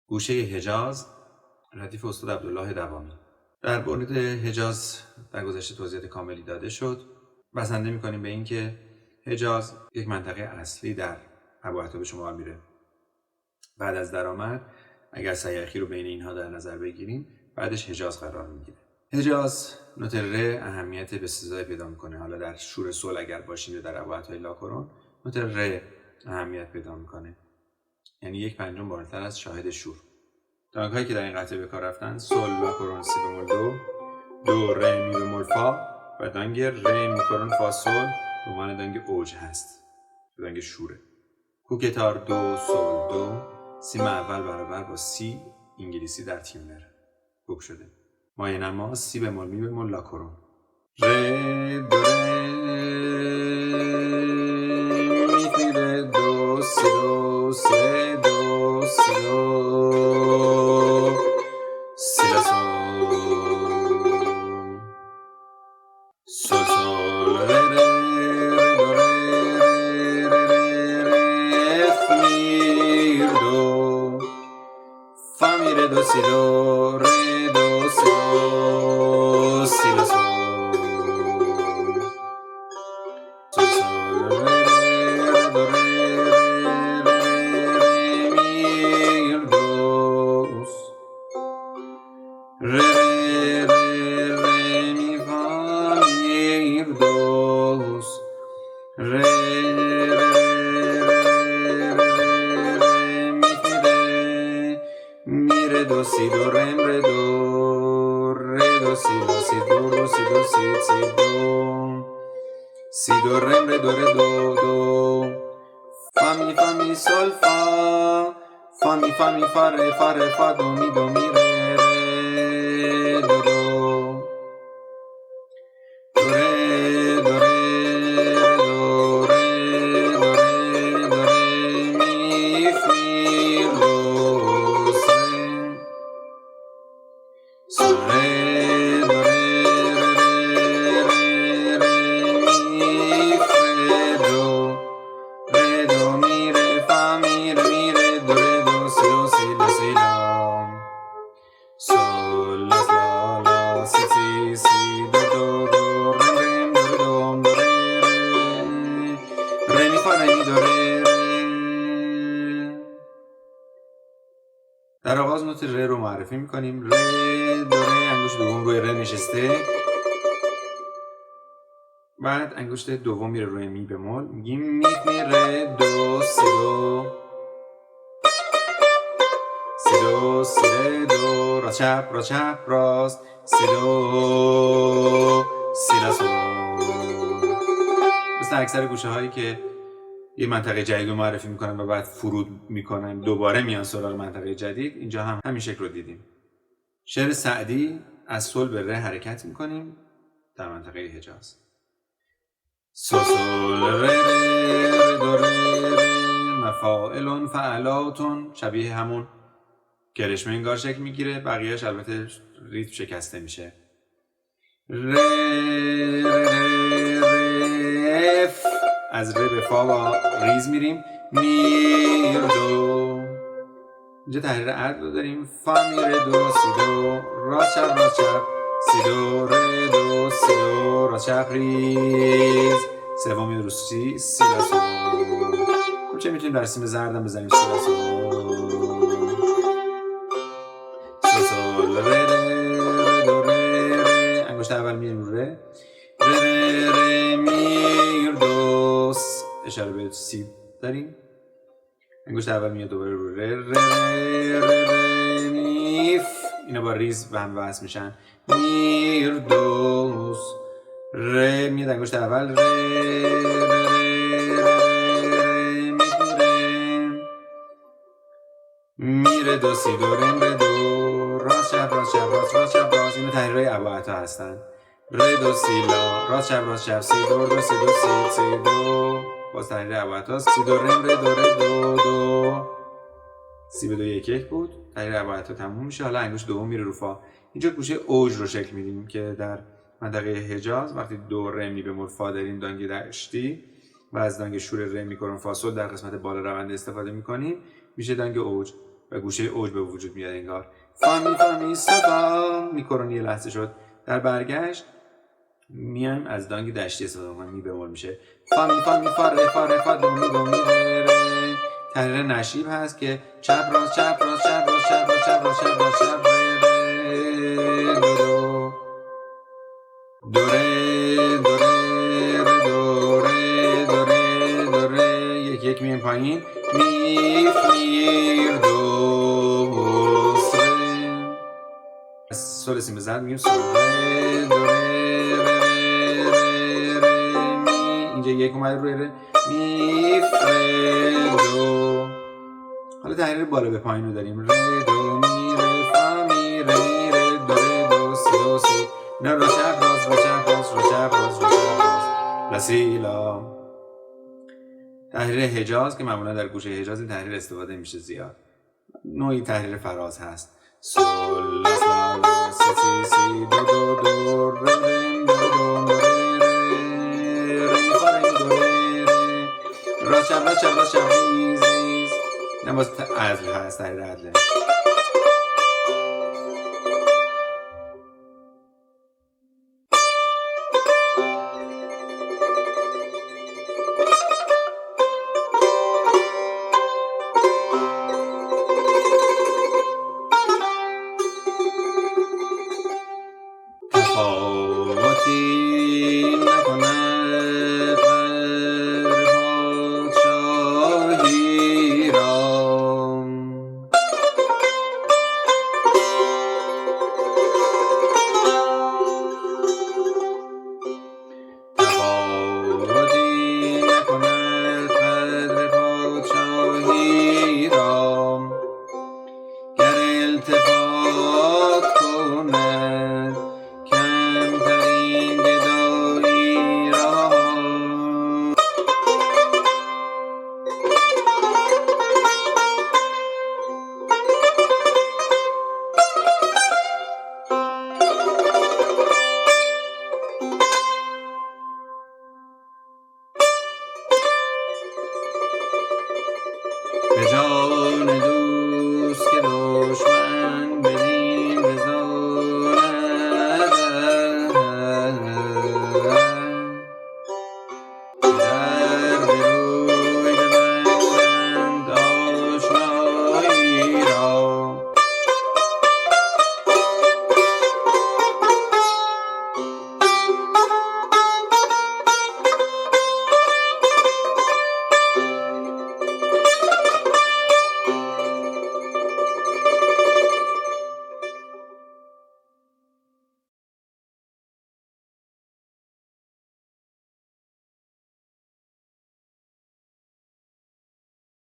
گوشه حجاز، ردیف استاد عبدالله دوامی. در مورد حجاز در گذشته توضیحات کاملی داده شد. بسنده می‌کنیم به اینکه حجاز یک منطقه اصلی در ابوعطا به شمار میره. بعد از درآمد اگر سعی اخیر رو بین اینها در نظر بگیریم، بعدش حجاز قرار میگیره. حجاز نوت ر اهمیت بسزایی پیدا میکنه. حالا در شور صلح اگر باشیم یا در ابوعطای لاکرون نوت ر اهمیت پیدا میکنه، یعنی 1/5 بالاتر از شاهد شور. دانگ هایی که در این قطعه به کار رفتن سل لاکرون سی بمول دو ر می بمول فا و دانگ ر می کرون فا سل به عنوان دانگ اوج هست، دانگ شوره. کوکتار دو سل دو، سیم اول برابر با سی انگلیسی در تیونر کوک شده. مایه نما سی بمول می بمول لاکرون ر دو ر می فی ر دو سی دو سی ر دو سی دو سی لا سل سل ر ر دو ر ف می دو فا می ر دو سی دو ر دو سی دو سی لا سل دو سی دو رم ر دو ر دو سی لا سی دو دو سی دو سی سی دو سی دو رم ر دو ر دو دو فا می سل فا می فا ر فا دو می ر ر دو دو دو ر دو ر دو ر دو ر دو ر می فی دو سل ر دو ر می فی دو ر دو می ر فا می ر دو ر دو سی دو سی لا سی لا سل لا لا سی سی سی دو دو دو رم دو دو دو ر می فا ر می دو ر. در آغاز نوت ر رو معرفی میکنیم. ر دو ر انگشت دوم روی ر نشسته، بعد انگشت دوم میره روی می بمول، میگیم می ر دو سی دو سی دو سی ر دو راست چپ راست سی دو سی لا سل. مثل اکثر گوشه هایی که یه منطقه جدید رو معرفی میکنن و بعد فرود میکنن دوباره میان سراغ منطقه جدید، اینجا هم همین شکل رو دیدیم. شعر سعدی از سل به ر حرکت میکنیم در منطقه حجاز. سل ر ر دو ر مفاعلون فعلاتون، شبیه همون کرشمه انگار شکل میگیره، بقیهش البته ریتم شکسته میشه. ر ف از ر به فا با ریز میریم. می دو، اینجا تحریر عدل رو داریم. فا می ر دو سی دو راست چپ سی دو ر دو سی دو راست چپ ریز سومی رو سی سی لا سل. چه میتونیم در سیم زردم بزنیم سی لا سل ر دو ر انگشت اول میریم رو ر ر می دو اشاره به سی داریم. انگشت اول میاد دوباره رو ر ر می ف، اینا با ریز به هم وصل میشن. میر دو ر میاد انگشت اول ر میره دو سی دو رم ر دو راست چپ اینا تحریرهای ابوعطا هستن. ر دو سی لا راست چپ سی دو دو سی دو سی دو باز تحریر ابوعطا. سی دو رم ر دو دو سی به دو یک بود. تحریر ابوعطا تموم میشه. حالا انگشت دوم میره رو فا. اینجا گوشه اوج رو شکل میدیم که در منطقه حجاز وقتی دو ر می بمول فا داریم دانگ دشتی و از دانگ شور ر می کرون فا سل در قسمت بالا رونده استفاده میکنیم، میشه دانگ اوج. و گوشه اوج به وجود میاد انگار. فا می فا می سا فا. میکرون یه لحظه شد. در برگشت میایم از دانگ دشتی استفاده میکنیم. می بمول میشه فا می فا می فا ره فا ره فا دو می دو می ره ره. تحریر نشیب هست که چپ راست چپ راست چپ راست چپ راست چپ راست چپ راست چپ ره ره دو دو دو ره دو ره دو ره دو ره دو ره. یک یک میایم پایین. می میر دو سه. سول سی بزرد میگیم سول ره دو ره ره ره ره می. اینجا یک اومد روی ره. می فره دو. حالا تحریر بالا به پایین رو داریم. ره دو می ره فا می ره می ره دو ره دو سی دو سی. نه رو چپ راست رو چپ راست رو چپ راست رو چپ راست لا سی لا. تحریر حجاز که معمولا در گوشه حجاز این تحریر استفاده میشه زیاد. نوعی تحریر فراز هست. سول لا لا لا سی سی سی دو دو دو ره ره دو دو ره ره ره فا ره دو ره ره راست چپ راست چپ راست چپ ریز ریز. نه باز عدل هست. تحریر عدله. تفاوتی